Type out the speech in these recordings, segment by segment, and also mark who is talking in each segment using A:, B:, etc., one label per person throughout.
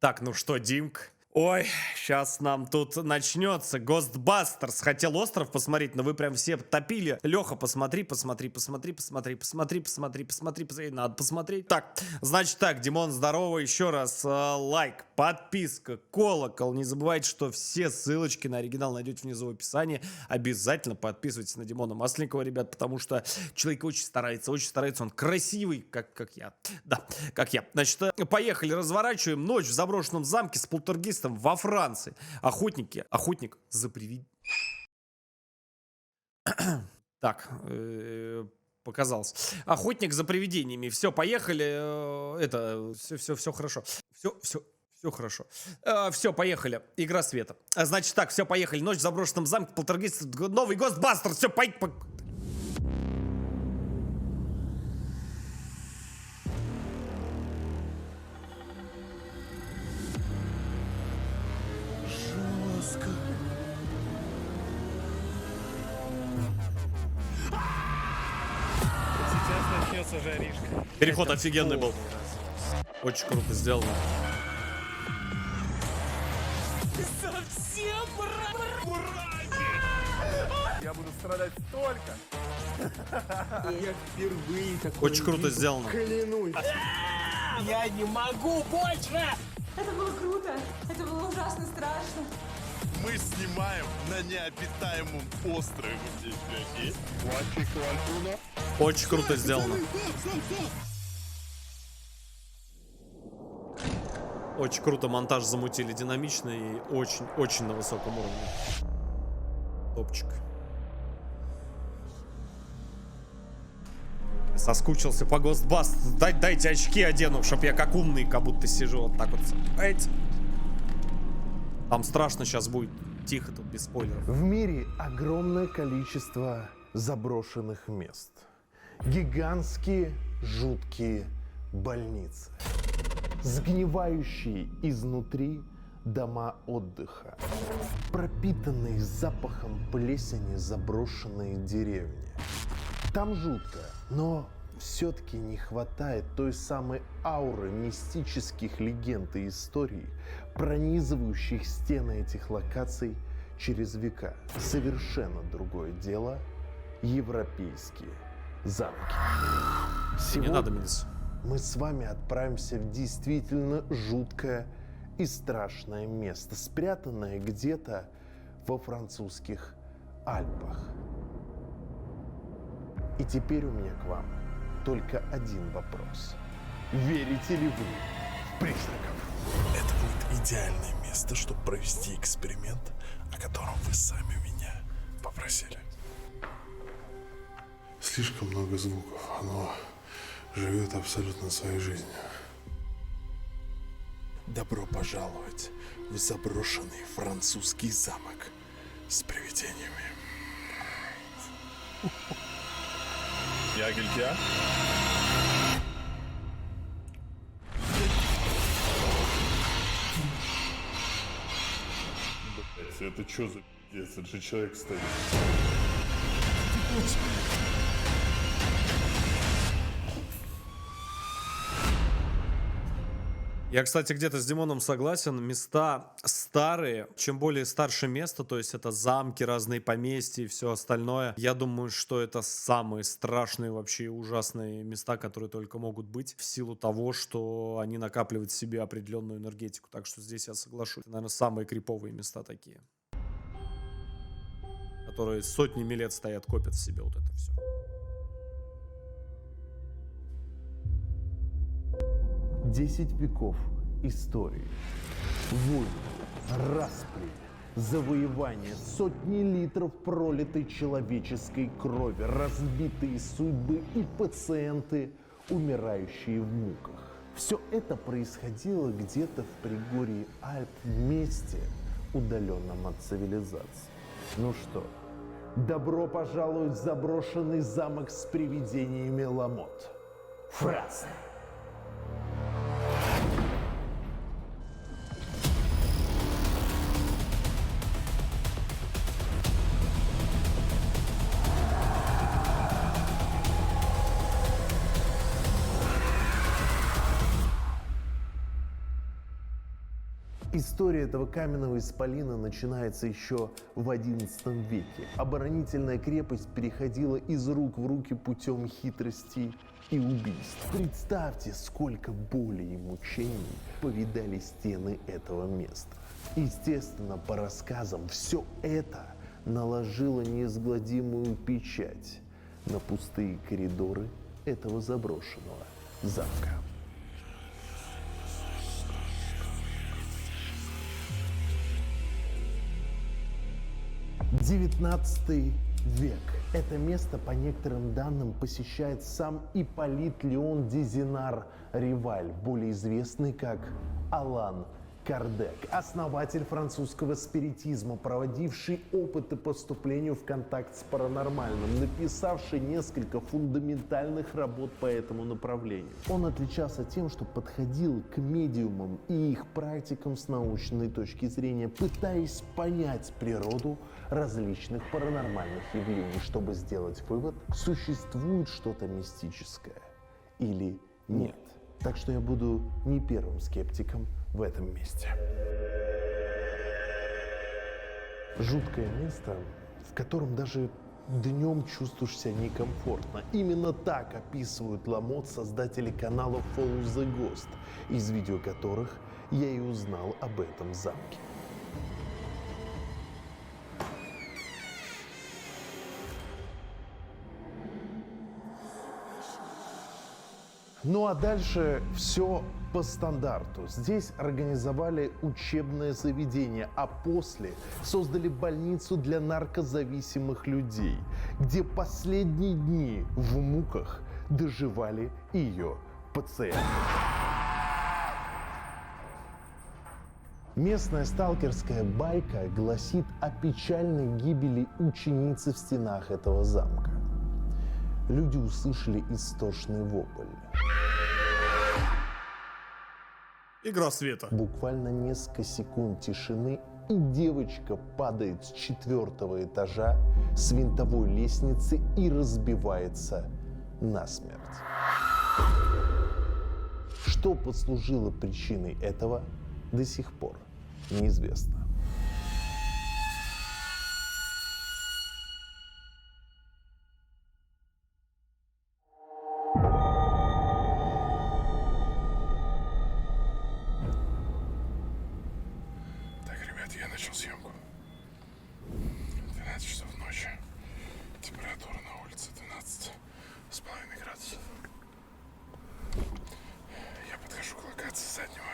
A: Так, ну что, Димк? Ой, сейчас нам тут начнется Ghostbusters. Хотел остров посмотреть, но вы прям все топили. Леха, посмотри. Надо посмотреть. Так, значит так, Димон, здорово. Еще раз лайк, подписка, колокол. Не забывайте, что все ссылочки на оригинал найдете внизу в описании. Обязательно подписывайтесь на Димона Масленникова, ребят, потому что человек очень старается. Он красивый, как я. Да, как я. Значит, поехали, разворачиваем. Ночь в заброшенном замке с полтергейстом во Франции. Охотник за привидениями. Так, показалось. Охотник за привидениями. Все, поехали. Все хорошо. Все хорошо. Все, поехали. Игра света. Значит так, все, поехали. Ночь в заброшенном замке, полтергейст, новый Ghostbusters. Все, поехали.
B: Сейчас начнется жаришка.
A: Переход офигенный был. Очень круто сделано.
B: Совсем
C: Я буду страдать столько.
B: Я впервые такой.
A: Очень круто сделано.
C: Клянусь.
B: Я не могу больше!
D: Это было круто. Это было ужасно страшно.
E: Мы снимаем на необитаемом острове. Здесь, блядь, есть?
A: Очень круто сделано. Очень круто монтаж замутили, динамичный и очень на высоком уровне. Топчик. Соскучился по Ghostbusters. Дайте очки одену, чтоб я как умный, как будто сижу вот так вот. Эти. Там страшно сейчас будет. Тихо тут, без спойлеров.
F: В мире огромное количество заброшенных мест. Гигантские, жуткие больницы. Сгнивающие изнутри дома отдыха. Пропитанные запахом плесени заброшенные деревни. Там жутко, но все-таки не хватает той самой ауры мистических легенд и историй, пронизывающих стены этих локаций через века. Совершенно другое дело – европейские замки.
A: Не надо,
F: Сегодня
A: Милис.
F: мы с вами отправимся в действительно жуткое и страшное место, спрятанное где-то во французских Альпах. И теперь у меня к вам только один вопрос. Верите ли вы в призраков?
E: Это будет идеальное место, чтобы провести эксперимент, о котором вы сами меня попросили. Слишком много звуков. Оно живет абсолютно своей жизнью. Добро пожаловать в заброшенный французский замок с привидениями. Ягельтя? Блять, это что за пиздец? Это же человек стоит.
A: Я, кстати, где-то с Димоном согласен. Места старые. Чем более старше место, то есть это замки, разные поместья и все остальное. Я думаю, что это самые страшные вообще и ужасные места, которые только могут быть. В силу того, что они накапливают в себе определенную энергетику. Так что здесь я соглашусь. Это, наверное, самые криповые места такие. Которые сотнями лет стоят, копят в себе вот это все.
F: Десять веков истории, войны, распри, завоевания, сотни литров пролитой человеческой крови, разбитые судьбы и пациенты, умирающие в муках. Все это происходило где-то в предгорье Альп, в месте, удаленном от цивилизации. Ну что, добро пожаловать в заброшенный замок с привидениями Ламот. Франция. История этого каменного исполина начинается еще в XI веке. Оборонительная крепость переходила из рук в руки путем хитрости и убийств. Представьте, сколько боли и мучений повидали стены этого места. Естественно, по рассказам, все это наложило неизгладимую печать на пустые коридоры этого заброшенного замка. 19 век. Это место, по некоторым данным, посещает сам Ипполит Леон Дезинар Риваль, более известный как Алан Кардек, основатель французского спиритизма, проводивший опыты по вступлению в контакт с паранормальным, написавший несколько фундаментальных работ по этому направлению. Он отличался тем, что подходил к медиумам и их практикам с научной точки зрения, пытаясь понять природу различных паранормальных явлений, чтобы сделать вывод, существует что-то мистическое или нет. Так что я буду не первым скептиком в этом месте. Жуткое место, в котором даже днем чувствуешь себя некомфортно. Именно так описывают Ламот создатели канала Follow the Ghost, из видео которых я и узнал об этом замке. Ну а дальше все по стандарту. Здесь организовали учебное заведение, а после создали больницу для наркозависимых людей, где последние дни в муках доживали ее пациенты. Местная сталкерская байка гласит о печальной гибели ученицы в стенах этого замка. Люди услышали истошный вопль.
A: Игра света.
F: Буквально несколько секунд тишины, и девочка падает с 4-го этажа с винтовой лестницы и разбивается насмерть. Что послужило причиной этого, до сих пор неизвестно.
E: Я начал съемку. 12 часов ночи. Температура на улице 12,5 градусов. Я подхожу к локации заднего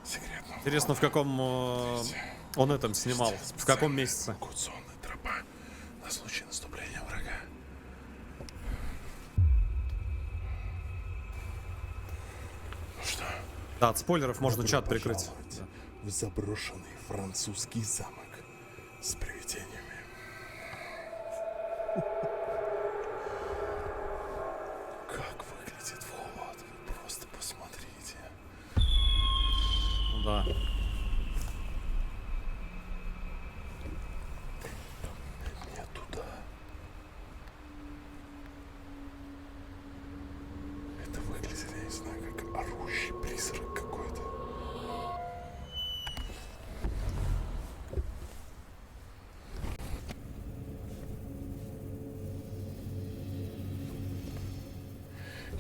E: секретного.
A: Интересно, в каком он этом снимал? В каком месяце?
E: Эвакуационная тропа на случай наступления врага. Ну что?
A: Да, от спойлеров можно чат прикрыть.
E: Пожаловать в заброшенный французский замок с привидениями. Как выглядит вход, вы просто посмотрите.
A: Ну да.
E: Не туда. Это выглядит, я не знаю, как орущий призрак какой-то.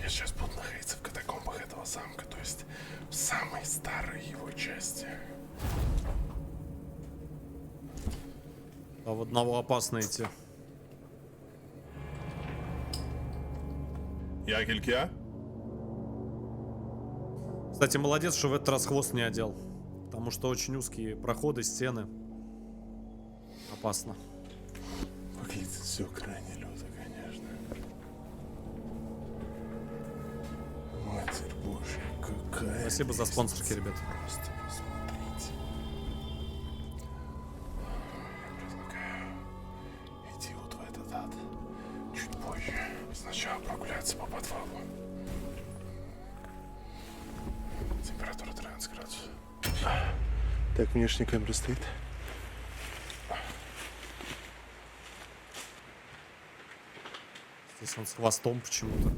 E: Я сейчас буду находиться в катакомбах этого замка, то есть в самой старой его части.
A: А в одного опасно идти.
E: Я Кельке?
A: Кстати, молодец, что в этот раз хвост не одел. Потому что очень узкие проходы, стены. Опасно.
E: Выглядит все крайне люто, конечно. Матерь Божья, какая...
A: Спасибо за спонсорки, ребят.
E: Просто посмотрите. Я предлагаю идти вот в этот ад чуть позже. Сначала прогуляться по подвалу. Температура 13 градусов. Так, внешняя камера стоит.
A: Здесь он с хвостом почему-то.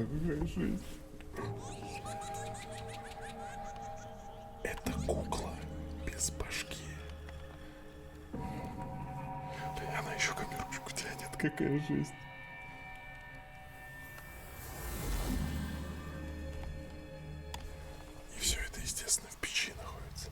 E: какая жизнь. Это кукла без башки. И она еще камерушку тянет. Какая жизнь. И все это, естественно, в печи находится.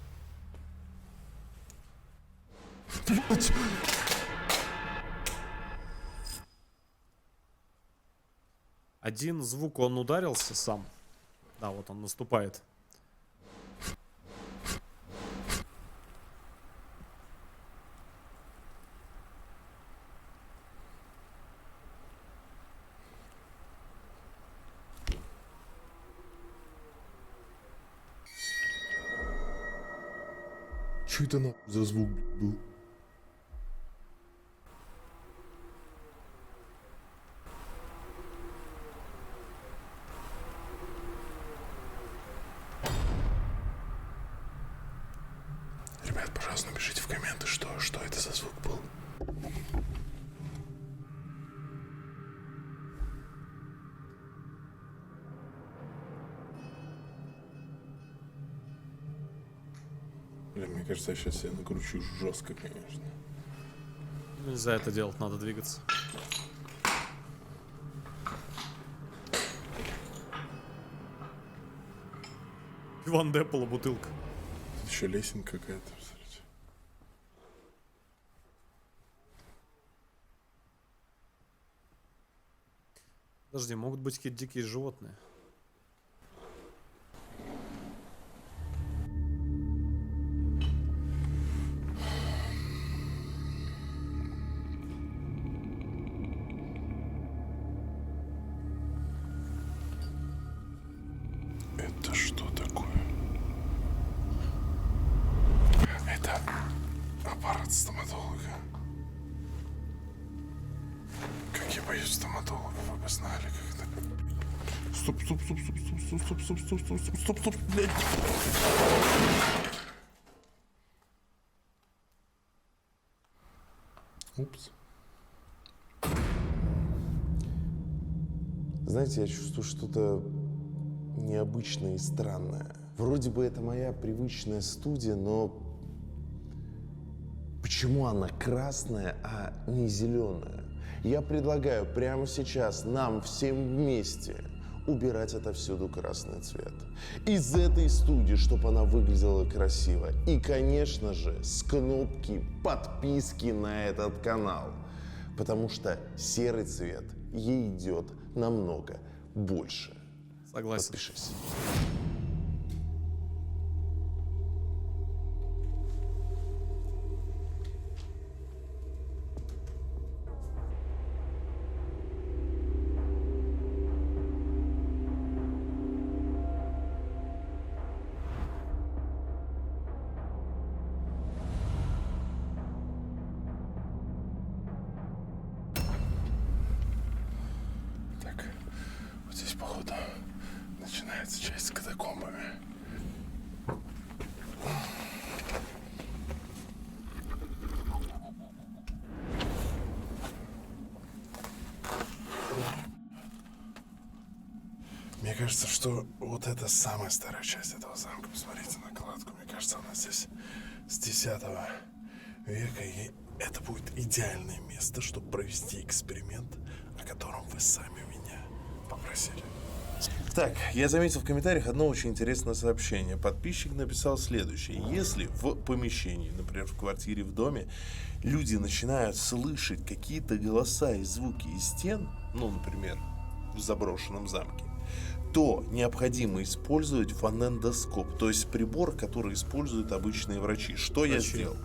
A: Один звук, он ударился сам. Да, вот он наступает.
E: Что это за звук был? Ребят, пожалуйста, напишите в комменты, что это за звук был. Блин, мне кажется, я сейчас себя накручу жестко, конечно.
A: Нельзя это делать, надо двигаться. Иван Деппола бутылка.
E: Тут еще лесенка какая-то, смотрите.
A: Подожди, могут быть какие-то дикие животные.
E: Это что такое? Это аппарат стоматолога. Как я боюсь стоматологов, вы бы знали, как это. Стоп, блядь. Упс.
F: Знаете, я чувствую что-то необычное и странное. Вроде бы это моя привычная студия, но почему она красная, а не зеленая? Я предлагаю прямо сейчас нам всем вместе убирать отовсюду красный цвет. Из этой студии, чтобы она выглядела красиво. И, конечно же, с кнопки подписки на этот канал. Потому что серый цвет ей идет намного больше.
A: Согласен.
F: Подпишись.
E: Так, вот здесь, походу, начинается часть с катакомбами. Мне кажется, что вот это самая старая часть этого замка. Посмотрите на кладку. Мне кажется, она здесь с 10 века. И это будет идеальное место, чтобы провести эксперимент, о котором вы сами меня попросили. Так, я заметил в комментариях одно очень интересное сообщение. Подписчик написал следующее. Если в помещении, например, в квартире, в доме, люди начинают слышать какие-то голоса и звуки из стен, ну, например, в заброшенном замке, то необходимо использовать фонендоскоп, то есть прибор, который используют обычные врачи. Что я сделал?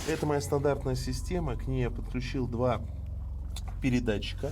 E: Это моя стандартная система, к ней я подключил два передатчика.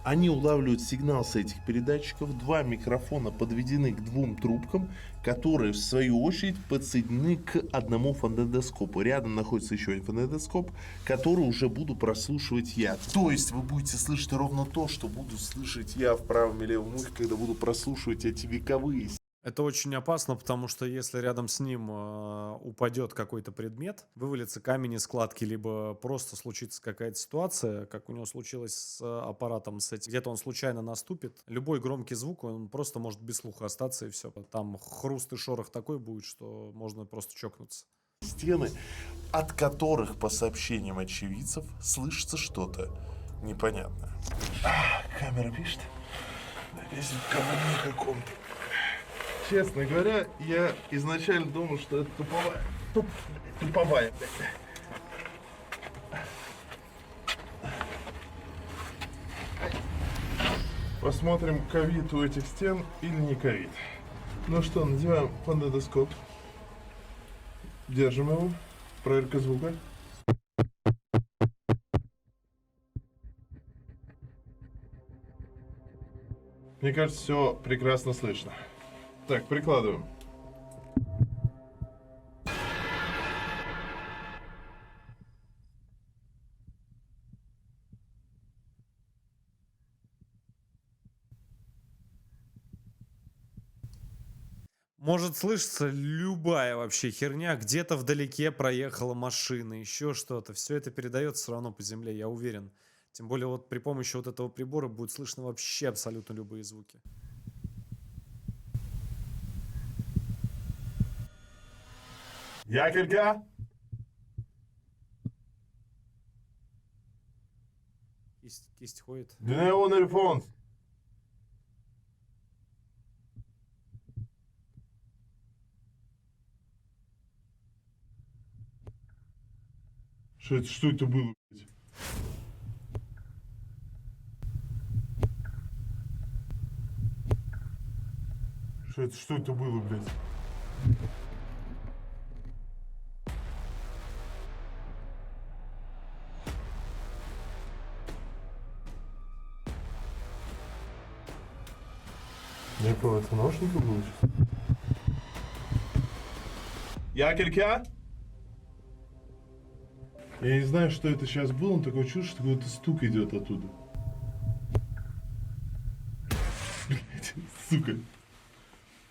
E: Они улавливают сигнал с этих передатчиков. Два микрофона подведены к двум трубкам, которые в свою очередь подсоединены к одному фонендоскопу. Рядом находится еще один фонендоскоп, который уже буду прослушивать я. То есть вы будете слышать ровно то, что буду слышать я в правом и левом ухе, когда буду прослушивать эти вековые
A: Это очень опасно, потому что если рядом с ним упадет какой-то предмет, вывалится камень из складки, либо просто случится какая-то ситуация, как у него случилось с аппаратом, с этим, где-то он случайно наступит, любой громкий звук, он просто может без слуха остаться и все. Там хруст и шорох такой будет, что можно просто чокнуться.
E: Стены, от которых, по сообщениям очевидцев, слышится что-то непонятное. Камера пишет. Здесь в говне каком-то. Честно говоря, я изначально думал, что это туповая. Посмотрим, ковид у этих стен или не ковид. Ну что, надеваем фонендоскоп. Держим его. Проверка звука. Мне кажется, все прекрасно слышно. Так, прикладываем.
A: Может слышаться любая вообще херня, где-то вдалеке проехала машина, еще что-то. Все это передается все равно по земле, я уверен. Тем более вот при помощи вот этого прибора будет слышно вообще абсолютно любые звуки.
E: Якелька!
A: Кисть ходит.
E: Дневной телефон. Что это было, блядь? Что это было, блядь? Я понял, это наушники будут? Якелька? Я не знаю, что это сейчас было, но такое чувство, что какой-то стук идет оттуда. Блять, сука.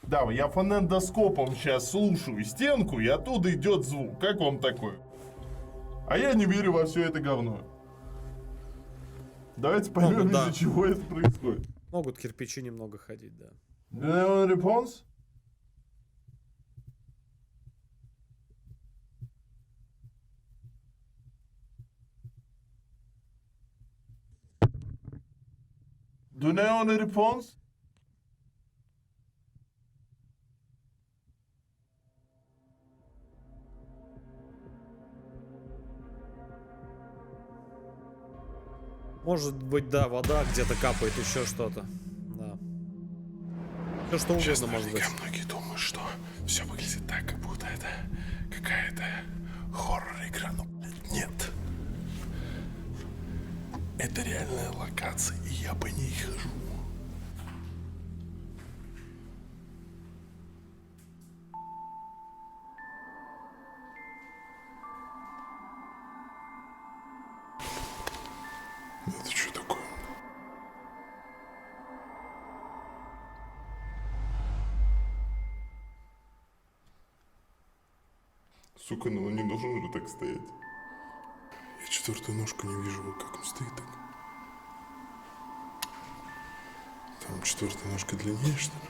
E: Да, я фонендоскопом сейчас слушаю стенку, и оттуда идет звук. Как вам такое? А я не верю во все это говно. Давайте поймем,
A: да.
E: из-за чего это происходит.
A: Могут кирпичи немного ходить, да.
E: Response? Do you know any response?
A: Может быть, да, вода где-то капает, еще что-то. Да. Все что угодно может быть.
E: Многие думают, что все выглядит так, как будто это какая-то хоррор-игра, но, блядь, нет. Это реальная локация, и я по ней хожу. Это что такое? Сука, ну он не должен же так стоять. Я четвертую ножку не вижу, вот как он стоит так. Там четвертая ножка длиннее, что ли?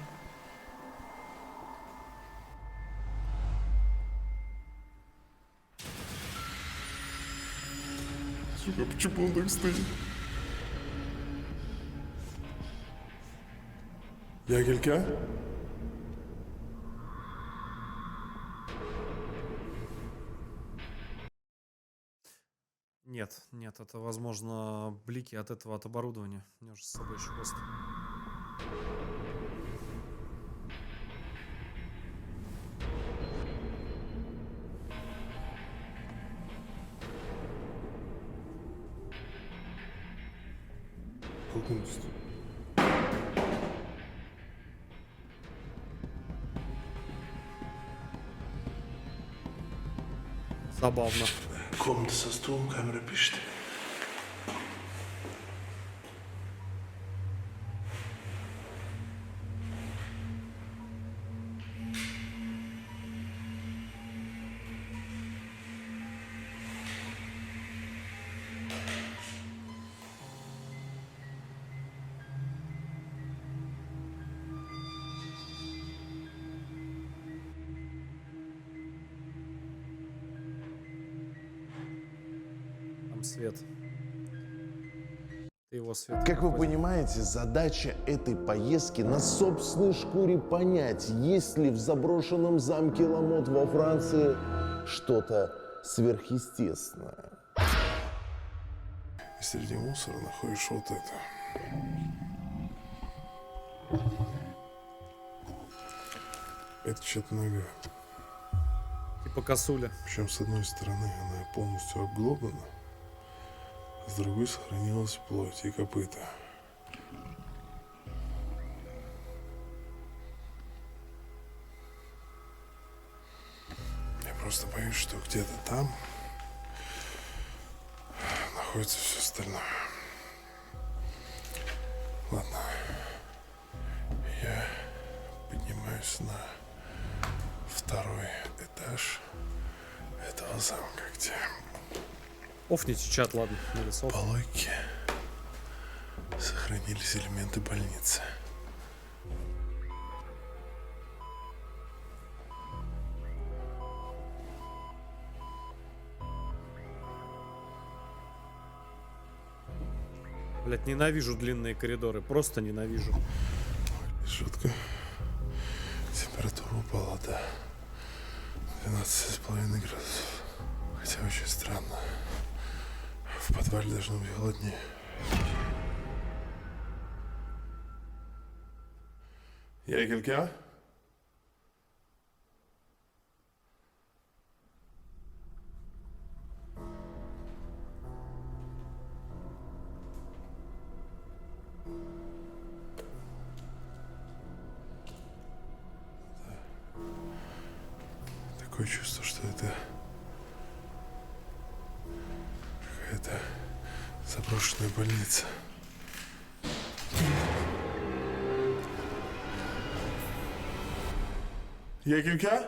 E: Сука, почему он так стоит? Ягелька?
A: Нет, это, возможно, блики от этого, от оборудования. У меня же с собой еще хвост.
E: Как он стоит?
A: Забавно.
E: Комната со стулом, камера пишет.
A: Там свет. Ты его свет.
F: Как вы понимаете, задача этой поездки на собственной шкуре понять, есть ли в заброшенном замке Ламот во Франции что-то сверхъестественное.
E: И среди мусора находишь вот это. Это чья-то нога.
A: Типа косуля.
E: Причем с одной стороны она полностью обглодана, а с другой сохранилась плоть и копыта. Я просто боюсь, что где-то там находится все остальное. Ладно. Я поднимаюсь на второй этаж этого замка, где
A: Офните чат, ладно, нарисовал.
E: по логике сохранились элементы больницы.
A: Блять, ненавижу длинные коридоры, просто ненавижу.
E: Жутко. Температура упала до 12,5 градусов. Хотя очень странно. В подвале должно быть холоднее. Я quelqu'un? Такое чувство, что это какая-то заброшенная больница. Я quelqu'un?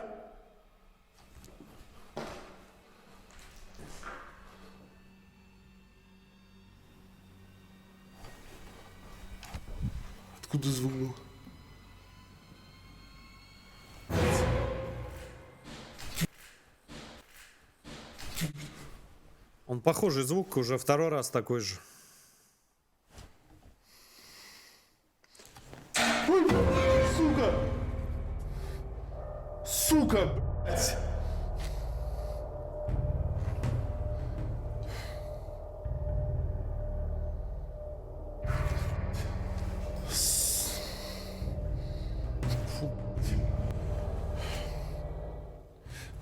E: Откуда звук был?
A: Он похожий звук, уже второй раз такой же.
E: Сука! Сука, блядь!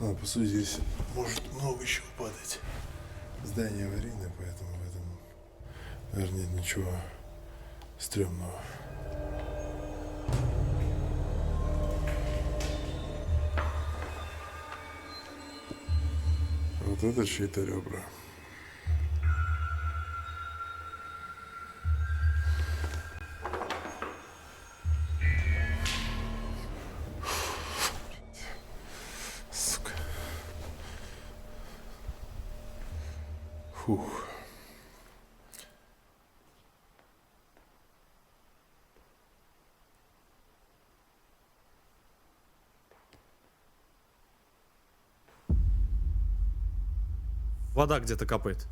E: Ладно, по сути, здесь может много чего падать. Здание аварийное, поэтому в этом, наверное, нет ничего стрёмного. Вот это чьи-то ребра. Сука. Фух.
A: Вода где-то капает.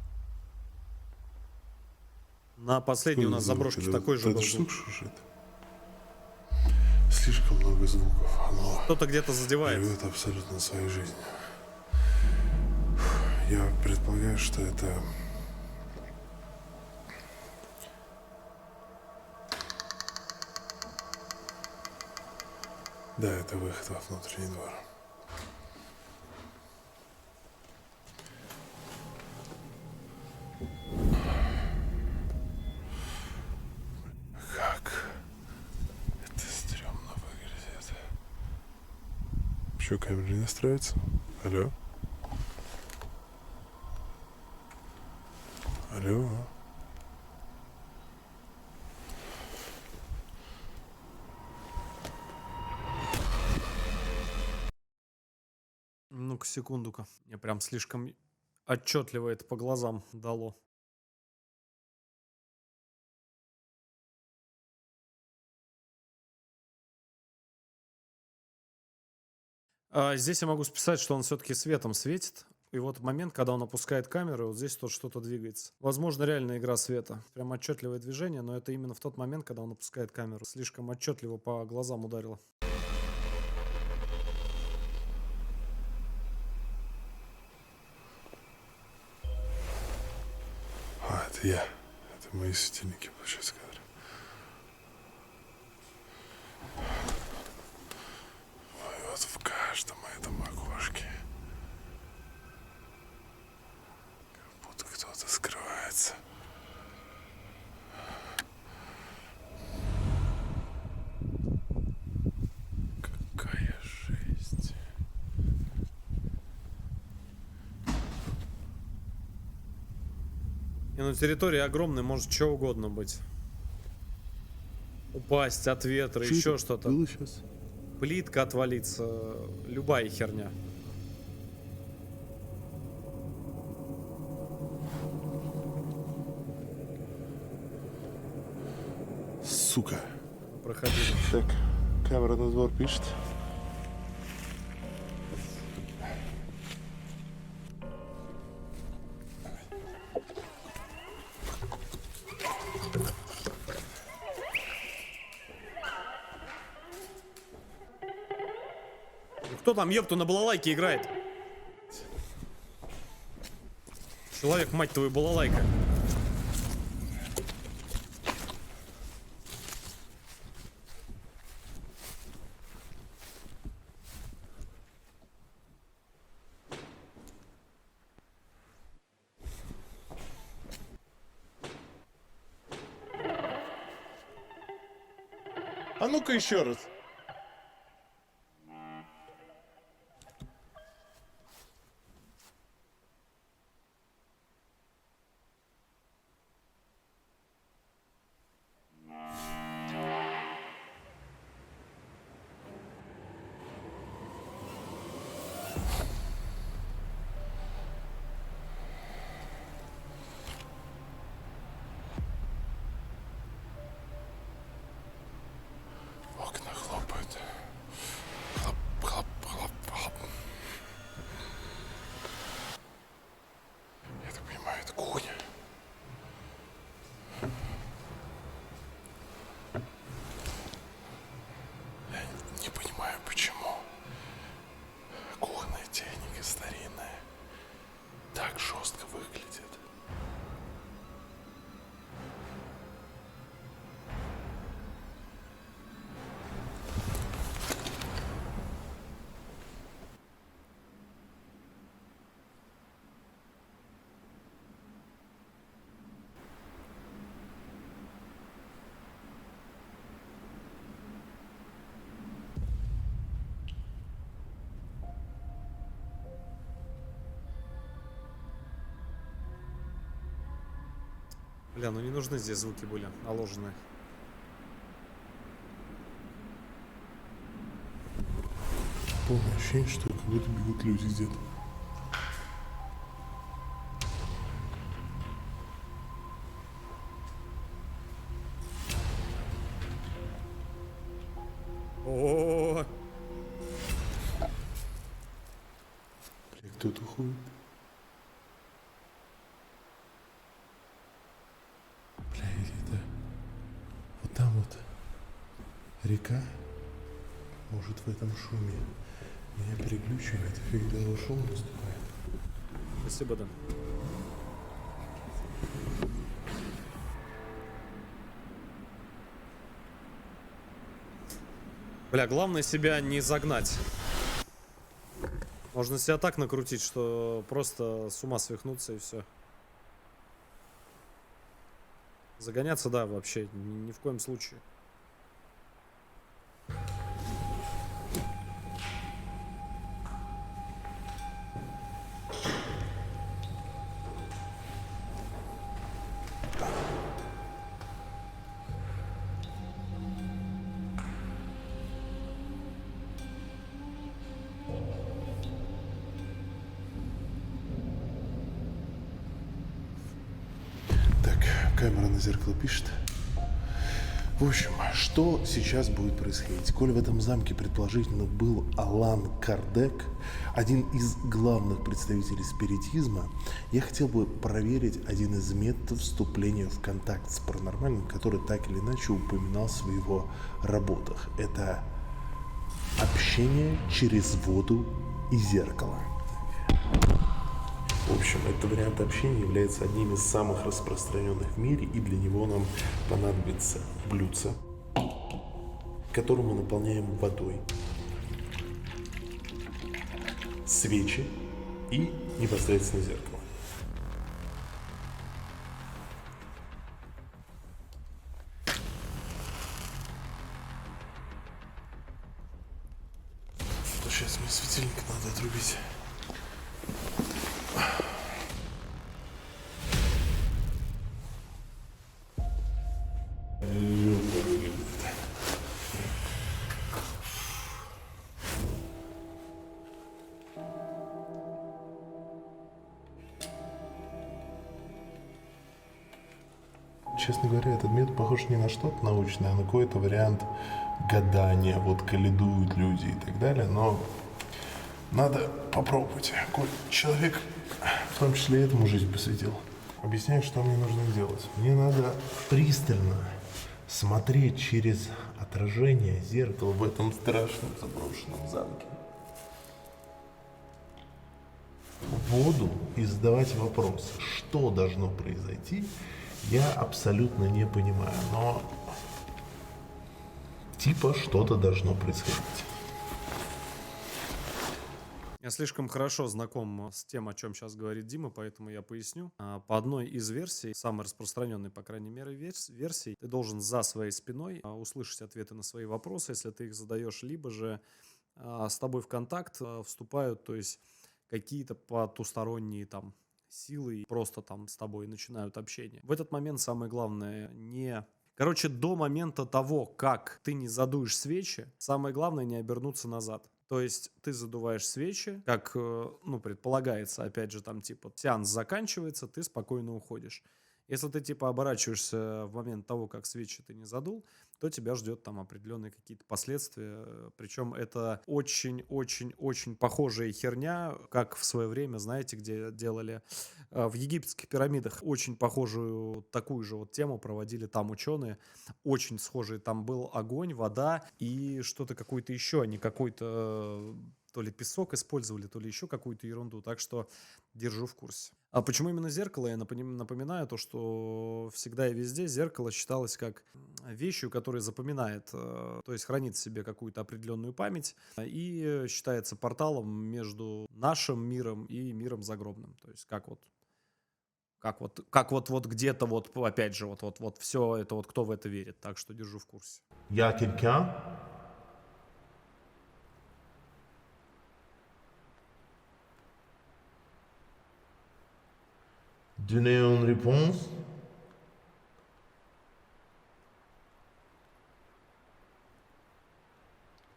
A: На последней у нас заброшке такой же был.
E: Эта штука шуршит. Слишком много звуков. Оно
A: Кто-то где-то задевает.
E: живет абсолютно своей жизнью. Я предполагаю, что это... Да, это выход во внутренний двор. Как это стрёмно выглядит. Что, камера не настраивается? Алло? Алло?
A: Ну-ка, секунду-ка. Мне прям слишком отчетливо это по глазам дало. Здесь я могу списать, что он все-таки светом светит. И вот момент, когда он опускает камеру, вот здесь тоже что-то двигается. Возможно, реально игра света. Прям отчетливое движение, но это именно в тот момент, когда он опускает камеру. Слишком отчетливо по глазам ударило.
E: А, это я. Это мои светильники, получается, кадры. И вот в каждом этом окошке как будто кто-то скрывается. Какая жесть.
A: И на территории огромной может что угодно быть. Упасть от ветра, еще что-то.
E: Было сейчас?
A: Плитка отвалится, любая херня.
E: Сука.
A: Проходи.
E: Так, камера на двор пишет.
A: Кто там, ёпту, на балалайке играет? Человек, мать твою, балалайка.
E: А ну-ка еще раз. Окна хлопают. Хлоп, хлоп, хлоп, хлоп. Я так понимаю, это кухня. Я не понимаю, почему кухонная техника старинная так жестко выглядит.
A: Бля, ну не нужны здесь звуки были наложенные.
E: Полное ощущение, что как будто бегут люди где-то.
A: О,
E: Бля, кто-то ходит. Бля, это... Вот там вот река. Может, в этом шуме меня переключивает. Фиговый шум наступает.
A: спасибо, Дэн. Бля, главное себя не загнать. Можно себя так накрутить, что просто с ума свихнуться и все. Загоняться, да, вообще ни в коем случае.
E: Так, камера на зеркало пишет. В общем, что сейчас будет происходить? Коль в этом замке предположительно был Алан Кардек, один из главных представителей спиритизма, я хотел бы проверить один из методов вступления в контакт с паранормальным, который так или иначе упоминался в его работах. Это общение через воду и зеркало. В общем, этот вариант общения является одним из самых распространенных в мире, и для него нам понадобится блюдце, которое мы наполняем водой, свечи и непосредственно зеркало. Сейчас мне светильник надо отрубить. Честно говоря, этот метод похож не на что-то научное, а на какой-то вариант гадания, вот каледуют люди и так далее, но надо попробовать. Коль человек, в том числе этому жизнь посвятил. Объясняю, что мне нужно делать. Мне надо пристально смотреть через отражение зеркала в этом страшном заброшенном замке в воду и задавать вопросы, что должно произойти. Я абсолютно не понимаю, но типа что-то должно происходить.
A: Я слишком хорошо знаком с тем, о чем сейчас говорит Дима, поэтому я поясню. По одной из версий, самой распространенной, по крайней мере, версий, ты должен за своей спиной услышать ответы на свои вопросы, если ты их задаешь, либо же с тобой в контакт вступают, то есть какие-то потусторонние там силы просто там с тобой начинают общение. В этот момент самое главное не... Короче, до момента того, как ты не задуешь свечи, самое главное не обернуться назад. То есть ты задуваешь свечи, как, ну, предполагается, опять же, там, типа, сеанс заканчивается, ты спокойно уходишь. Если ты, типа, оборачиваешься в момент того, как свечи ты не задул, то тебя ждет там определенные какие-то последствия. Причем это очень-очень-очень похожая херня, как в свое время, знаете, где делали в египетских пирамидах очень похожую такую же вот тему проводили там ученые. Очень схожие. Там был огонь, вода и что-то какое-то еще, а не какой-то... То ли песок использовали, то ли еще какую-то ерунду. Так что держу в курсе. А почему именно зеркало? Я напоминаю то, что всегда и везде зеркало считалось как вещью, которая запоминает, то есть хранит в себе какую-то определенную память и считается порталом между нашим миром и миром загробным. То есть как вот где-то вот опять же вот все это вот кто в это верит. Так что держу в курсе.
E: Я quelqu'un? Donnez une réponse.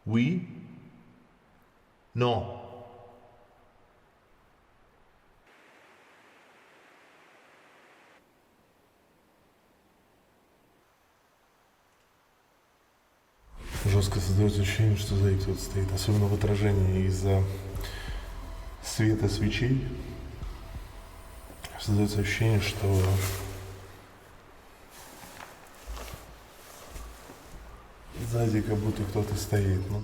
E: Oui. Non. Жестко создается ощущение, что за кто-то стоит, особенно в отражении из-за света свечей. Создается ощущение, что сзади как будто кто-то стоит. Ну,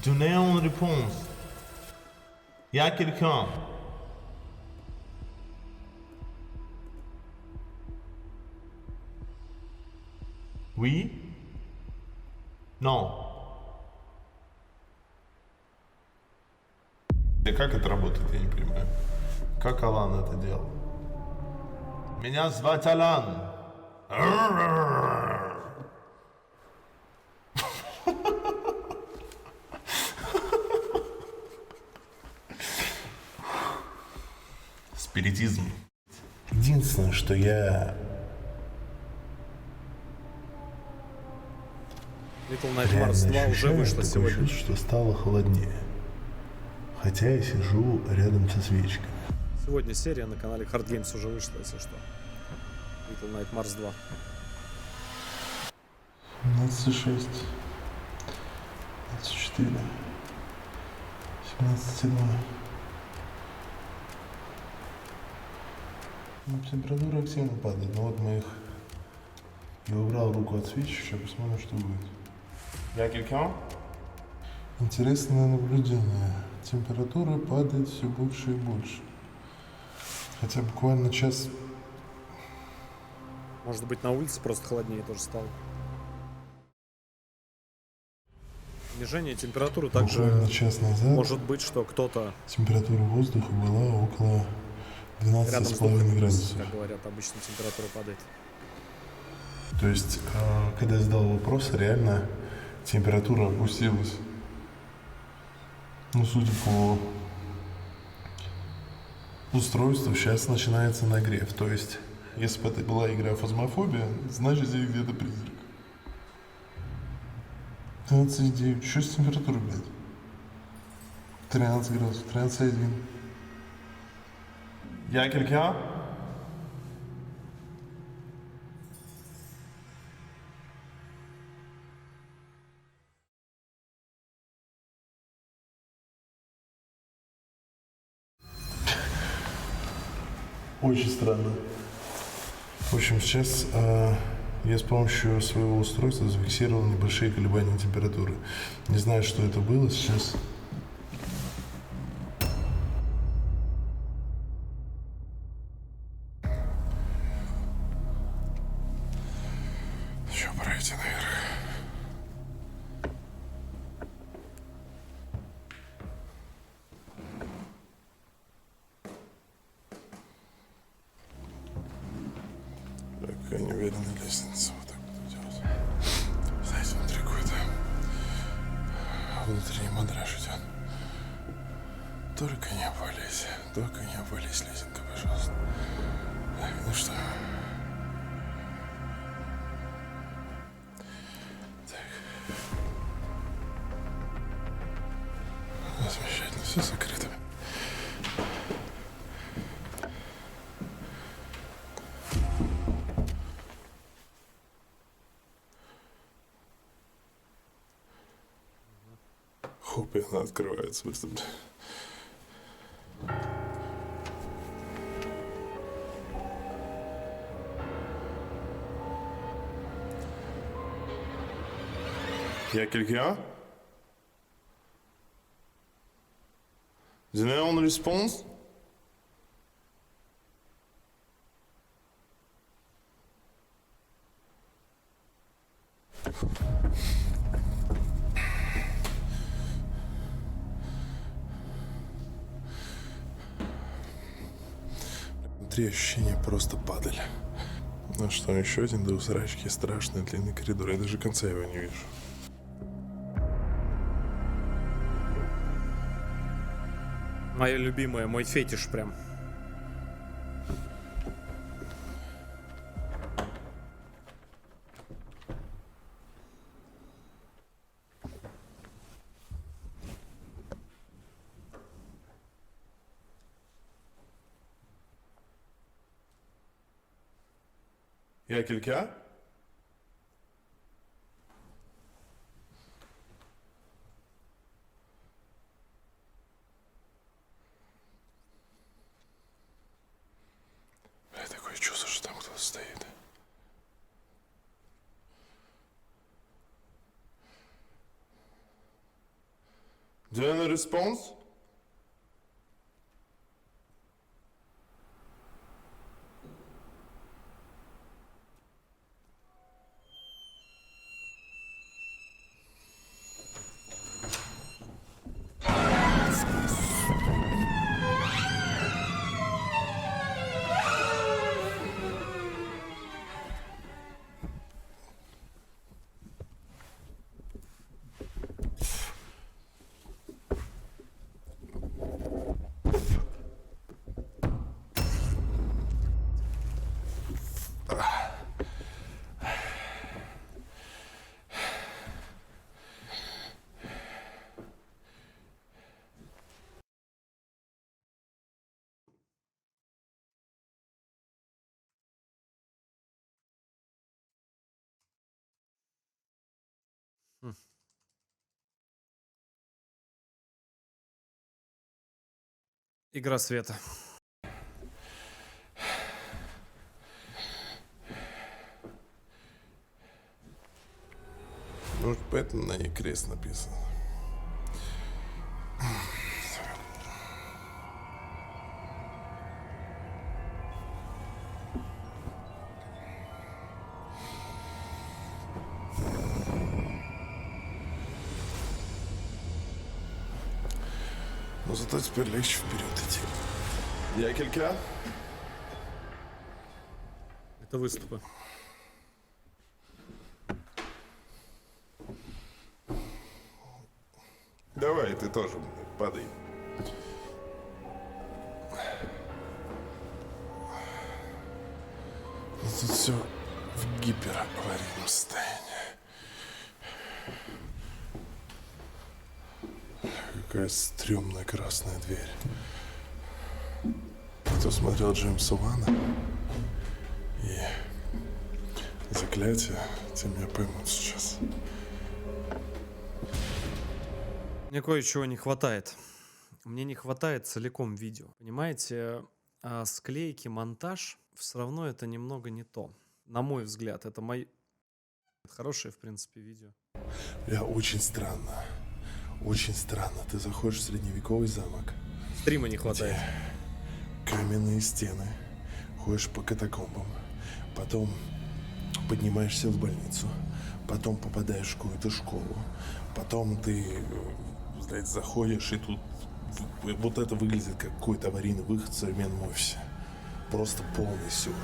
E: Donnez une réponse. Y a quelqu'un? Oui? Non. И как это работает, я не понимаю. Как Алан это делал? Меня звать Алан. Спиритизм. Единственное, что я
A: Little Nightmares 2 уже вышло сегодня.
E: Чувство, что стало холоднее. Хотя я сижу рядом со свечкой.
A: Сегодня серия на канале Hard Games уже вышла, если что. Little Nightmares 2.
E: 17,6. 24. 17,2. Ну, температура активно падает. Ну вот мы их... Я убрал руку от свечи, сейчас посмотрим, что будет. Я quelqu'un? Интересное наблюдение. Температура падает все больше и больше. Хотя буквально час...
A: Может быть, на улице просто холоднее тоже стало. Снижение температуры также
E: Буквально час назад
A: может быть, что кто-то
E: температура воздуха была около
A: рядом с
E: 12,5
A: духом,
E: градусов.
A: как говорят, обычно температура падает.
E: То есть, когда я задал вопрос, реально температура опустилась. Ну, судя по устройству, сейчас начинается нагрев. То есть, если бы это была игра фазмофобия, значит здесь где-то призрак. 12,9. Что с температурой, блядь? 13 градусов, 13,1. Я quelqu'un? Очень странно. В общем, сейчас я с помощью своего устройства зафиксировал небольшие колебания температуры. Не знаю, что это было сейчас. Еще пройти наверх. Такая неуверенная лестница. Вот так буду делать. Знаете, внутри какой-то внутренний мандраж идет. Только не обвались. Только не обвались, лесенка, пожалуйста. Так, ну что? Так. Замечательно, все закрыто. Хоп, и она открывается. Представляете? Il y a quelqu'un? Is there no response? Внутри ощущения просто падали. Ну что, еще один до усрачки, страшный длинный коридор. Я даже конца его не вижу.
A: Моя любимая, мой фетиш прям.
E: Il y a quelqu'un? Такое чувство, что там кто-то стоит. Do you have a response?
A: Игра света.
E: Может, поэтому на ней крест написан. Но зато теперь легче вперед идти. Якелька?
A: Это выступы.
E: Давай, ты тоже падай. Но тут все в гипераварийном состоянии. Какая стрёмная красная дверь. Кто смотрел Джеймса Вана и Заклятие, те меня поймут сейчас.
A: Мне кое-чего не хватает. Мне не хватает целиком видео. Понимаете, склейки, монтаж, все равно это немного не то. На мой взгляд, это хорошее, в принципе, видео.
E: Очень странно. Очень странно. Ты заходишь в средневековый замок.
A: Стрима не хватает.
E: Каменные стены. Ходишь по катакомбам. Потом поднимаешься в больницу. Потом попадаешь в какую-то школу. Потом ты, знаете, заходишь, и тут вот это выглядит как какой-то аварийный выход в современном офисе. Просто полный сюр.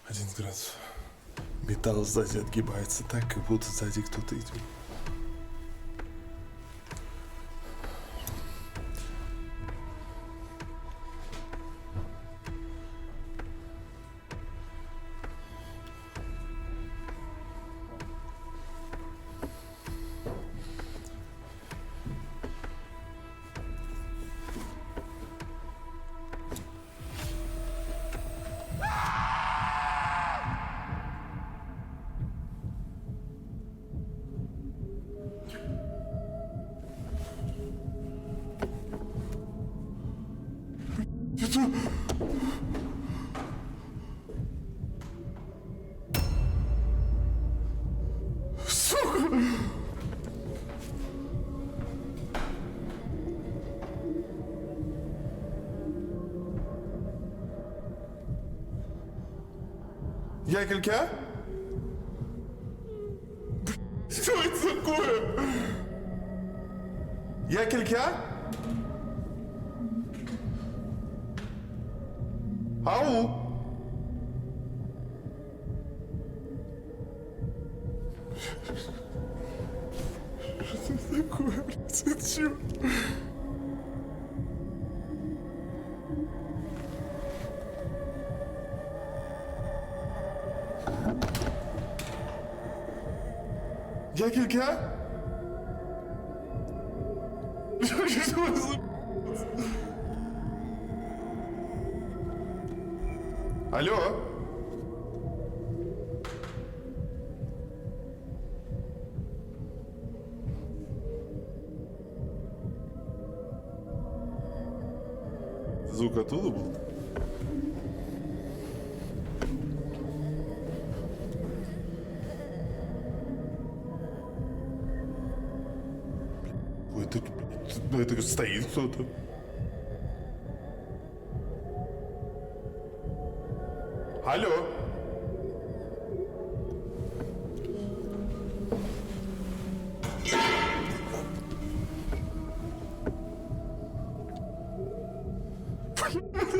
E: Один градус. Металл сзади отгибается так, как будто сзади кто-то идет. Якелька? Что это такое? Якелька? Ау! Что это такое, блядь? Это чё? Якелька? Что это за... Алло? Звук оттуда был? Это стоит кто-то. Алло.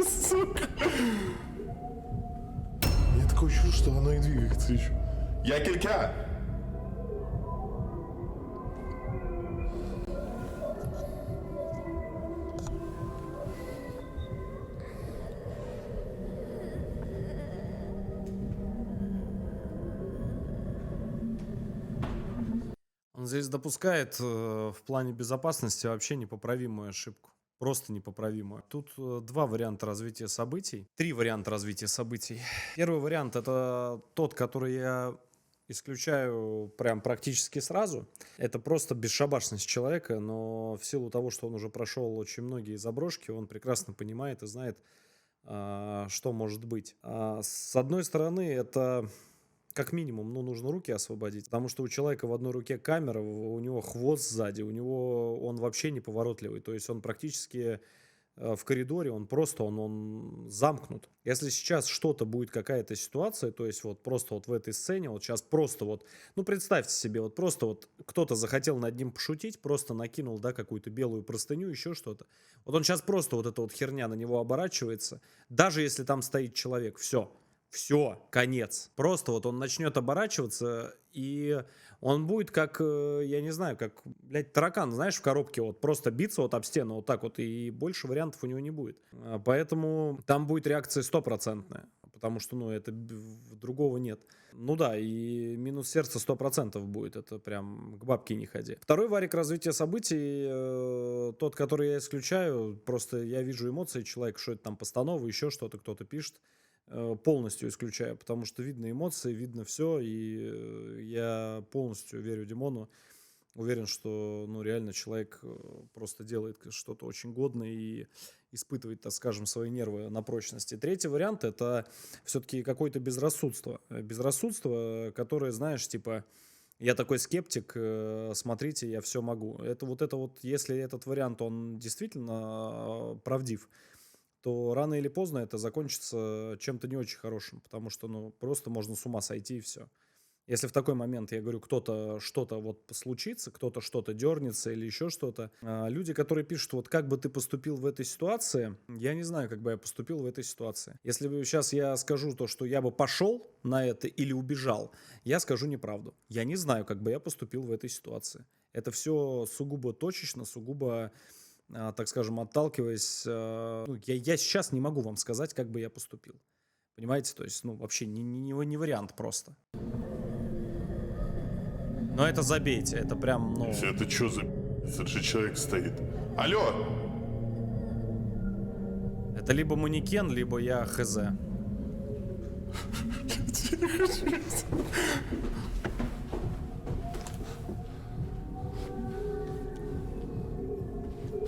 E: Сука. У меня такое чувство, что оно и двигается еще. Якелька!
A: Он здесь допускает в плане безопасности вообще непоправимую ошибку. Просто непоправимо. Тут два варианта развития событий. Три варианта развития событий. Первый вариант — это тот, который я исключаю прям практически сразу. Это просто бесшабашность человека, но в силу того, что он уже прошел очень многие заброшки, он прекрасно понимает и знает, что может быть. С одной стороны, это как минимум, нужно руки освободить, потому что у человека в одной руке камера, у него хвост сзади, он вообще неповоротливый, то есть он практически в коридоре, он замкнут. Если сейчас что-то будет, какая-то ситуация, то есть вот просто вот в этой сцене, вот сейчас просто вот, представьте себе, вот просто вот кто-то захотел над ним пошутить, просто накинул, да, какую-то белую простыню, еще что-то. Вот он сейчас просто вот эта вот херня на него оборачивается, даже если там стоит человек, все, конец. Просто вот он начнет оборачиваться, и он будет как, я не знаю, как, блядь, таракан, знаешь, в коробке, вот просто биться вот об стену вот так вот, и больше вариантов у него не будет. Поэтому там будет реакция 100%, потому что, это другого нет. Да, и минус сердца 100% будет, это прям к бабке не ходи. Второй варик развития событий, тот, который я исключаю, просто я вижу эмоции человека, что это там постанова, еще что-то, кто-то пишет, полностью исключаю, потому что видно эмоции, видно все, и я полностью верю Димону, уверен, что, реально человек просто делает что-то очень годное и испытывает, так скажем, свои нервы на прочности. Третий вариант — это все-таки какое-то безрассудство. Безрассудство, которое, знаешь, типа, я такой скептик, смотрите, я все могу. Это вот, если этот вариант, он действительно правдив, то рано или поздно это закончится чем-то не очень хорошим, потому что, просто можно с ума сойти и все. Если в такой момент, я говорю, кто-то что-то вот случится, кто-то что-то дернется или еще что-то, люди, которые пишут, вот как бы ты поступил в этой ситуации, я не знаю, как бы я поступил в этой ситуации. Если бы сейчас я скажу то, что я бы пошел на это или убежал, я скажу неправду. Я не знаю, как бы я поступил в этой ситуации. Это все сугубо точечно, сугубо, так скажем, отталкиваясь, я сейчас не могу вам сказать, как бы я поступил. Понимаете? То есть, вообще не вариант просто. Но это забейте, это прям,
E: Это что за... Это же человек стоит. Алло!
A: Это либо манекен, либо я хз.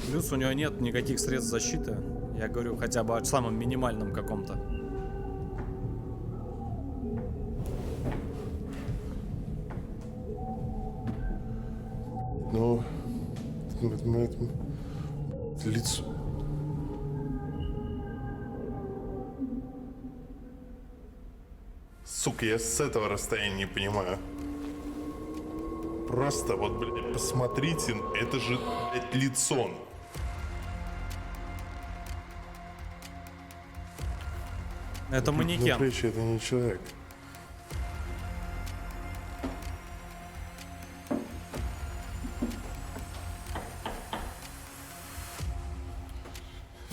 A: Плюс у него нет никаких средств защиты. Я говорю хотя бы о самом минимальном каком-то.
E: Лицо. Сука, я с этого расстояния не понимаю. Просто вот, блядь, посмотрите, это же, блядь, лицо.
A: Это манекен.
E: Плечи, это не человек.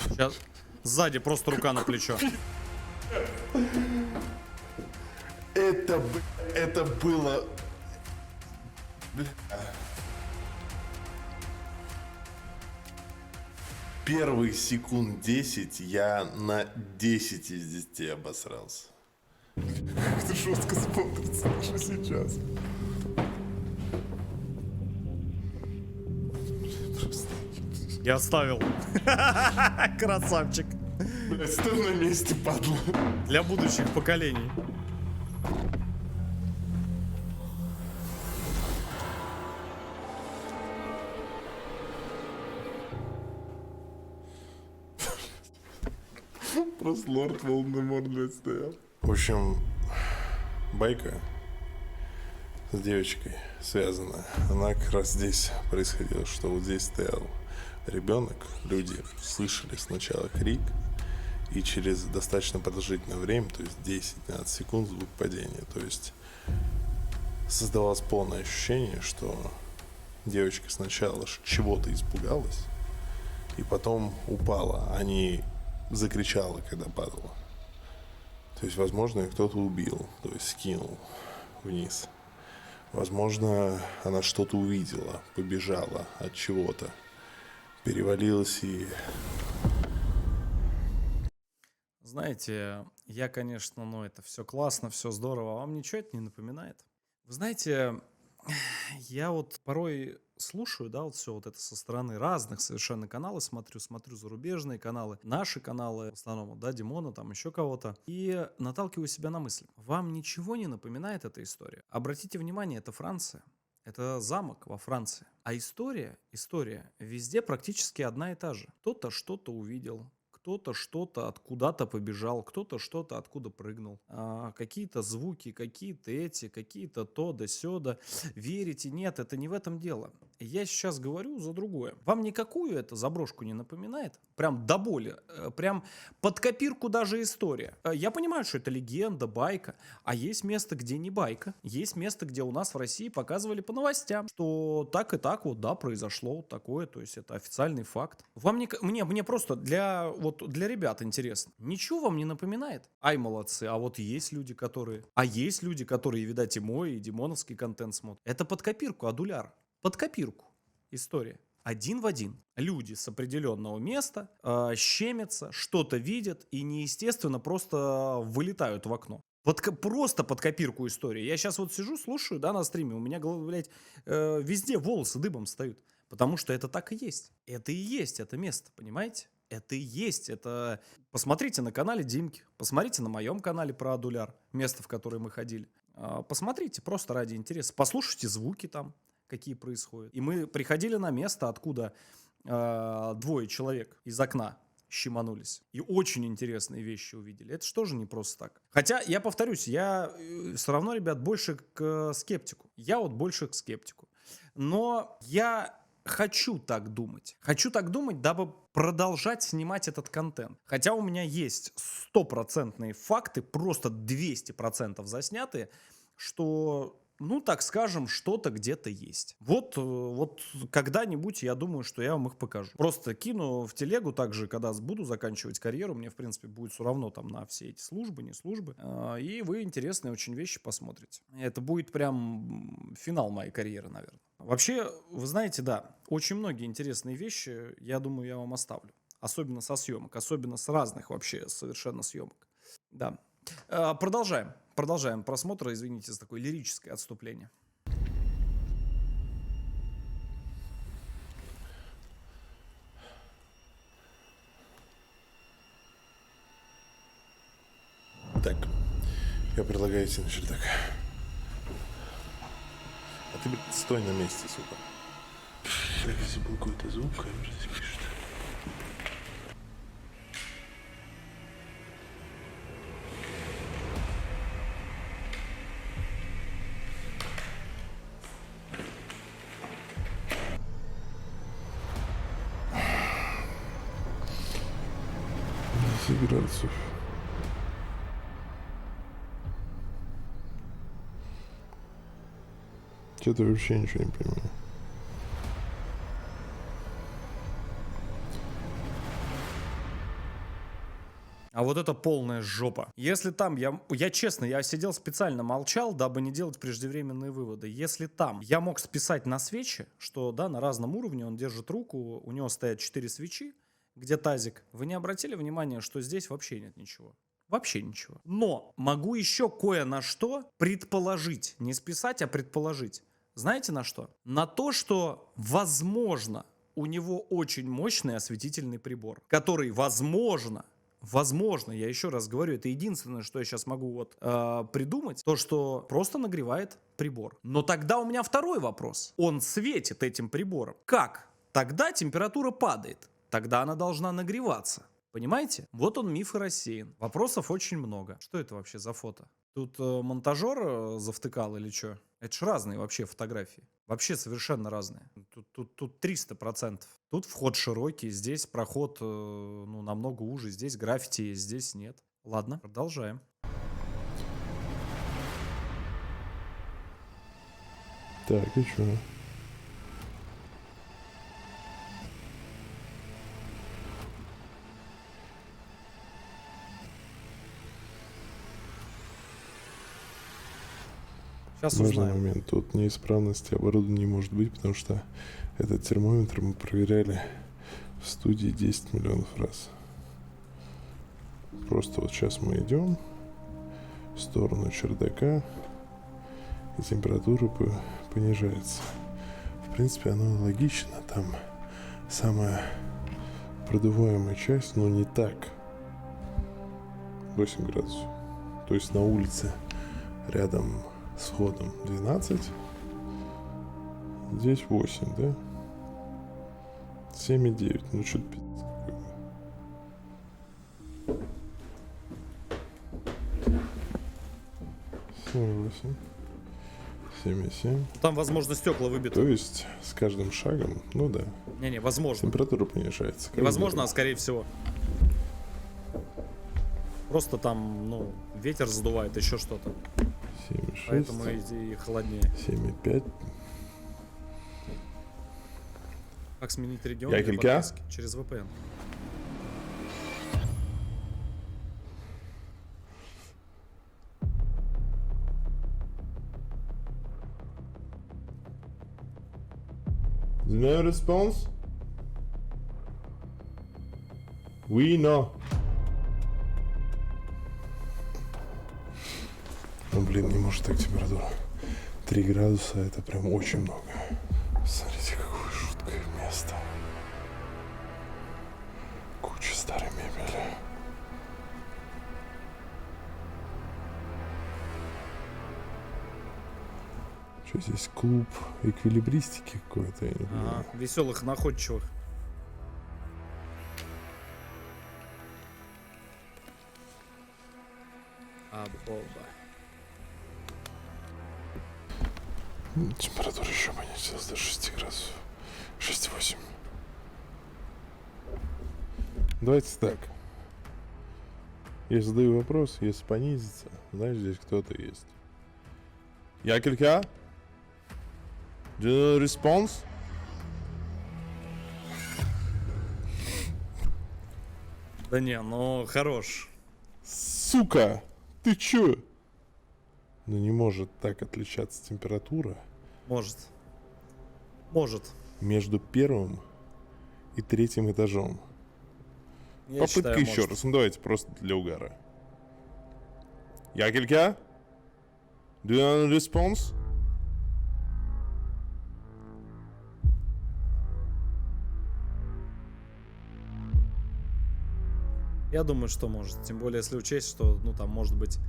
A: Сейчас сзади просто рука на плечо.
E: Это было... Первые секунд 10 я на 10 из 10 обосрался. Как ты жестко смотрится даже сейчас.
A: Я оставил. Красавчик.
E: Блядь, стой на месте, падла.
A: Для будущих поколений.
E: Просто лорд Волан-де-Морт, блядь, стоял. В общем, байка с девочкой связана. Она как раз здесь происходила, что вот здесь стоял ребенок. Люди слышали сначала крик, и через достаточно продолжительное время, то есть 10-12 секунд, звук падения. То есть создавалось полное ощущение, что девочка сначала чего-то испугалась, и потом упала, а не закричала, когда падала. То есть, возможно, ее кто-то убил, то есть скинул вниз. Возможно, она что-то увидела, побежала от чего-то. перевалилось и...
A: Знаете, я, конечно, ну это все классно, все здорово, а вам ничего это не напоминает? Вы знаете, я вот порой слушаю, да, вот все вот это со стороны разных совершенно каналов, смотрю зарубежные каналы, наши каналы, в основном, да, Димона, там еще кого-то, и наталкиваю себя на мысль. Вам ничего не напоминает эта история? Обратите внимание, это Франция. Это замок во Франции. А история везде практически одна и та же. Кто-то что-то увидел, кто-то что-то откуда-то побежал, кто-то что-то откуда прыгнул. Какие-то звуки, какие-то эти, какие-то то да сё да. Верите, нет, это не в этом дело. Я сейчас говорю за другое. Вам никакую эту заброшку не напоминает? Прям до боли. Прям под копирку даже история. Я понимаю, что это легенда, байка. А есть место, где не байка. Есть место, где у нас в России показывали по новостям, что так и так вот, да, произошло вот такое. То есть это официальный факт. Вам мне просто для ребят интересно. Ничего вам не напоминает? Ай, молодцы. А вот есть люди, которые... видать, и мой, и димоновский контент смотрят. Это под копирку, адуляр. Под копирку история. Один в один. Люди с определенного места щемятся, что-то видят и неестественно просто вылетают в окно. Просто под копирку истории. Я сейчас вот сижу, слушаю, да, на стриме, у меня, блядь, везде волосы дыбом встают. Потому что это так и есть. Это и есть это место, понимаете? Это и есть. Это... Посмотрите на канале Димки, посмотрите на моем канале про адуляр, место, в которое мы ходили. Посмотрите, просто ради интереса. Послушайте звуки там, какие происходят. И мы приходили на место, откуда двое человек из окна щеманулись. И очень интересные вещи увидели. Это что же не просто так. Хотя, я повторюсь, я все равно, ребят, больше к скептику. Я вот больше к скептику. Но я хочу так думать. Хочу так думать, дабы продолжать снимать этот контент. Хотя у меня есть 100% факты, просто 200% заснятые, что... Ну, так скажем, что-то где-то есть. Вот когда-нибудь я думаю, что я вам их покажу. Просто кину в телегу также, когда буду заканчивать карьеру. Мне, в принципе, будет все равно там на все эти службы, не службы. И вы интересные очень вещи посмотрите. Это будет прям финал моей карьеры, наверное. Вообще, вы знаете, да, очень многие интересные вещи, я думаю, я вам оставлю. Особенно со съемок, особенно с разных вообще совершенно съемок. Да. Продолжаем просмотр, извините за такое лирическое отступление.
E: Так, я предлагаю идти на чердак. А ты, блядь, стой на месте, сука. Так, если был какой-то звук, камера здесь пишет. Градусов. Что-то вообще ничего не понимаю.
A: А вот это полная жопа. Если там, я честно, я сидел специально молчал, дабы не делать преждевременные выводы. Если там я мог списать на свечи, что да, на разном уровне он держит руку, у него стоят 4 свечи, где тазик. Вы не обратили внимания, что здесь вообще нет ничего? Вообще ничего. Но могу еще кое на что предположить. Не списать, а предположить. Знаете на что? На то, что, возможно, у него очень мощный осветительный прибор, который, возможно, я еще раз говорю, это единственное, что я сейчас могу придумать, то, что просто нагревает прибор. Но тогда у меня второй вопрос. Он светит этим прибором. Как? Тогда температура падает. Тогда она должна нагреваться. Понимаете? Вот он, миф и рассеян. Вопросов очень много. Что это вообще за фото? Тут монтажер завтыкал или что? Это ж разные вообще фотографии. Вообще совершенно разные. Тут 300%. Тут вход широкий, здесь проход намного уже. Здесь граффити есть, здесь нет. Ладно, продолжаем.
E: Так, и что?
A: Сейчас
E: Важный
A: узнаем.
E: момент. Тут неисправности оборудования не может быть, потому что этот термометр мы проверяли в студии 10 миллионов раз. Просто вот сейчас мы идем в сторону чердака, и температура понижается. В принципе, оно логично. Там самая продуваемая часть, но не так. 8 градусов. То есть на улице рядом с входом 12. Здесь 8, да? 7,9. Ну, что-то пиздец какой-то. 7,8. 7,7.
A: Там, возможно, стекла выбиты.
E: То есть с каждым шагом, ну да,
A: Не-не, возможно.
E: температура понижается.
A: Невозможно, а скорее всего. Просто там, ну, ветер задувает, еще что-то.
E: 7,6.
A: Поэтому и холоднее.
E: 7,5.
A: Как сменить регион
E: Я
A: для
E: килька?
A: подписки? Через VPN.
E: No response? We know. Ну, блин, не может так температура. 3 градуса, это прям очень много. Смотрите, какое жуткое место. Куча старой мебели. Что здесь, клуб эквилибристики какой-то, я не понимаю.
A: Ага, веселых, находчивых. Боба.
E: Температура еще понизилась до 6 градусов. 6,8. Давайте так. Я задаю вопрос, если понизится, знаешь, здесь кто-то есть. Якелька? Do you know response?
A: Да не, ну хорош.
E: Сука! Ты чё? Ну не может так отличаться температура
A: Может. Может.
E: между первым и третьим этажом.
A: Я
E: Попытка
A: считаю,
E: еще
A: может.
E: раз. Ну давайте просто для угара. Якелька? Do you know response?
A: Я думаю, что может. Тем более, если учесть, что, ну, там, может быть,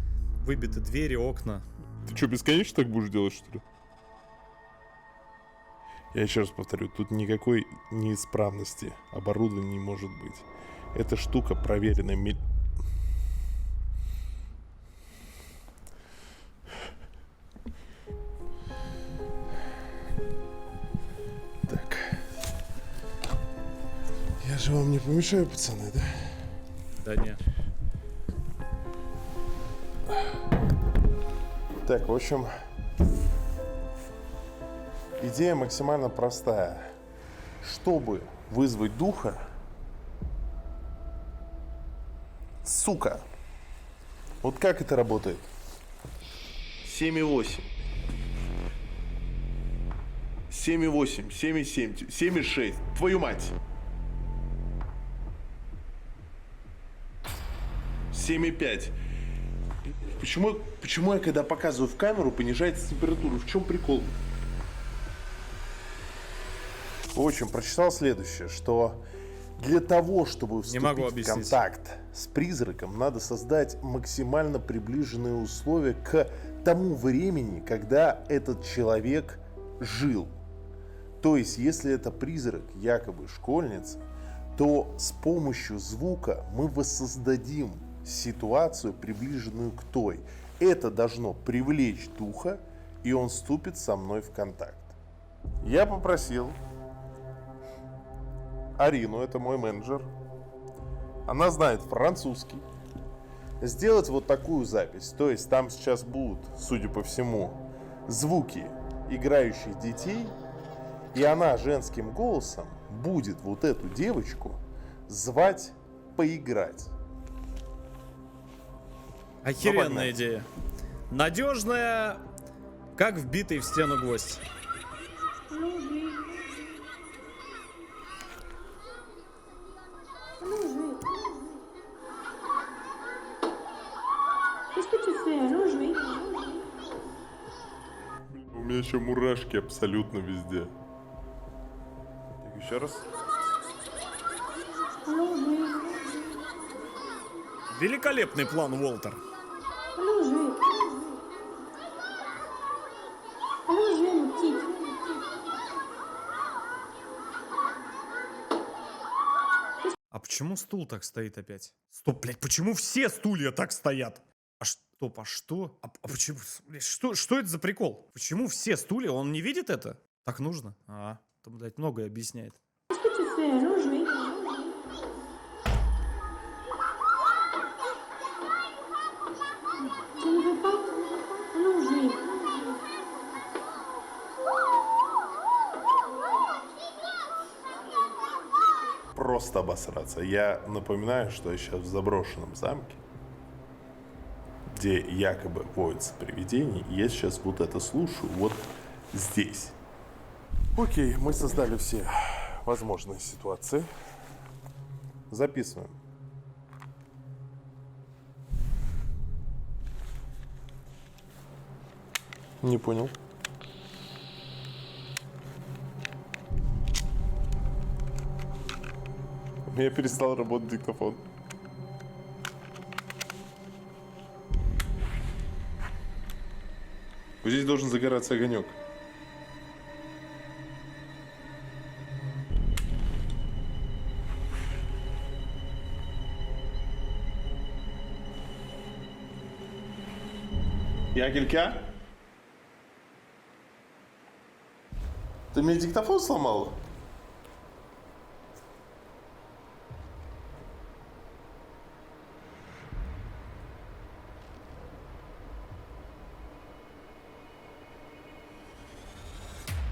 A: выбиты двери, окна.
E: Ты что, бесконечно так будешь делать, что ли? Я еще раз повторю, тут никакой неисправности оборудования не может быть. Эта штука проверена Так. Я же вам не помешаю, пацаны, да?
A: Да не.
E: Так, в общем, идея максимально простая. Чтобы вызвать духа, сука, вот как это работает? 7,8. 7,8, 7,7, 7,6. Твою мать. 7,5. Почему я, когда показываю в камеру, понижается температура? В чем прикол? В общем, прочитал следующее, что для того, чтобы вступить
A: могу
E: в
A: объяснить.
E: контакт с призраком, надо создать максимально приближенные условия к тому времени, когда этот человек жил. То есть, если это призрак якобы школьницы, то с помощью звука мы воссоздадим ситуацию, приближенную к той. Это должно привлечь духа, и он вступит со мной в контакт. Я попросил Арину, это мой менеджер, она знает французский, сделать вот такую запись. То есть там сейчас будут, судя по всему, звуки играющих детей, и она женским голосом будет вот эту девочку звать поиграть.
A: Охеренная
E: погнали.
A: идея. Надежная, как вбитый в стену гвоздь.
E: еще мурашки абсолютно везде. Так, еще раз.
A: Великолепный план, Уолтер. А почему стул так стоит опять? Стоп, блядь, почему все стулья так стоят? А стоп, а что? А почему? Блядь, что это за прикол? Почему все стулья? Он не видит это? Так нужно? Там, блядь, многое объясняет.
E: Просто обосраться. Я напоминаю, что я сейчас в заброшенном замке, где якобы водятся привидения, и я сейчас вот это слушаю вот здесь. Окей, мы создали все возможные ситуации. Записываем. Не понял. У меня перестал работать диктофон. Вот здесь должен загораться огонек. Ягелька? Ты мне диктофон сломал?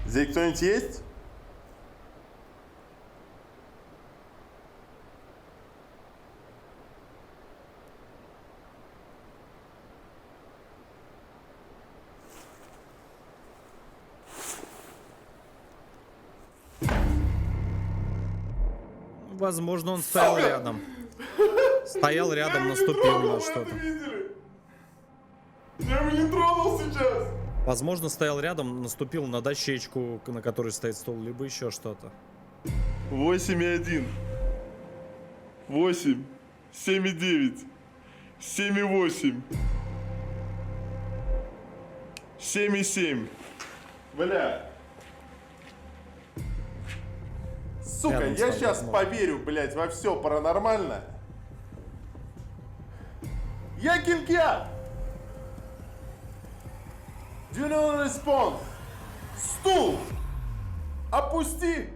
E: Здесь кто-нибудь есть?
A: Возможно, он стоял рядом. Стоял рядом, наступил на что-то.
E: Я его не тронул сейчас.
A: Возможно, стоял рядом, наступил на дощечку, на которой стоит стол, либо еще что-то.
E: 8,1. 8. 7,9. 7,8. 7,7. Бля. Сука,
A: Рядом
E: я
A: стал,
E: сейчас
A: возможно.
E: поверю, блядь, во все паранормально. Я килька! Do not respond. Стул! Опусти!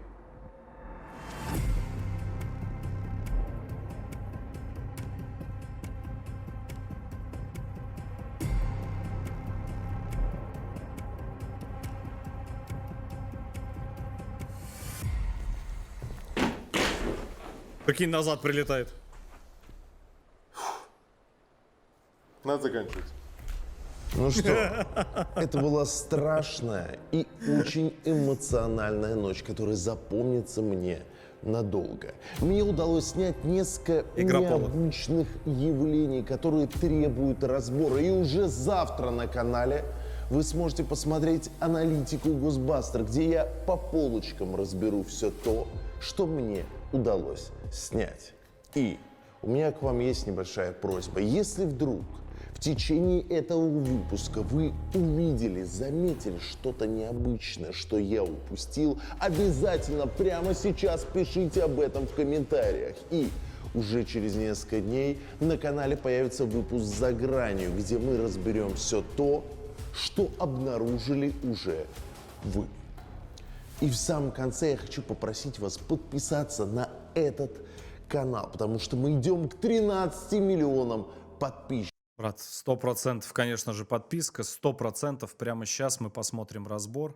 A: Прикинь, назад прилетает.
E: Надо заканчивать.
F: Ну что, это была страшная и очень эмоциональная ночь, которая запомнится мне надолго. Мне удалось снять несколько
A: Игра пола.
F: необычных явлений, которые требуют разбора. И уже завтра на канале вы сможете посмотреть аналитику Ghostbusters, где я по полочкам разберу все то, что мне удалось снять. И у меня к вам есть небольшая просьба. Если вдруг в течение этого выпуска вы увидели, заметили что-то необычное, что я упустил, обязательно прямо сейчас пишите об этом в комментариях. И уже через несколько дней на канале появится выпуск «За гранью», где мы разберем все то, что обнаружили уже вы. И в самом конце я хочу попросить вас подписаться на этот канал, потому что мы идем к 13 миллионам подписчиков.
A: Брат, 100%, конечно же, подписка, 100% прямо сейчас мы посмотрим разбор.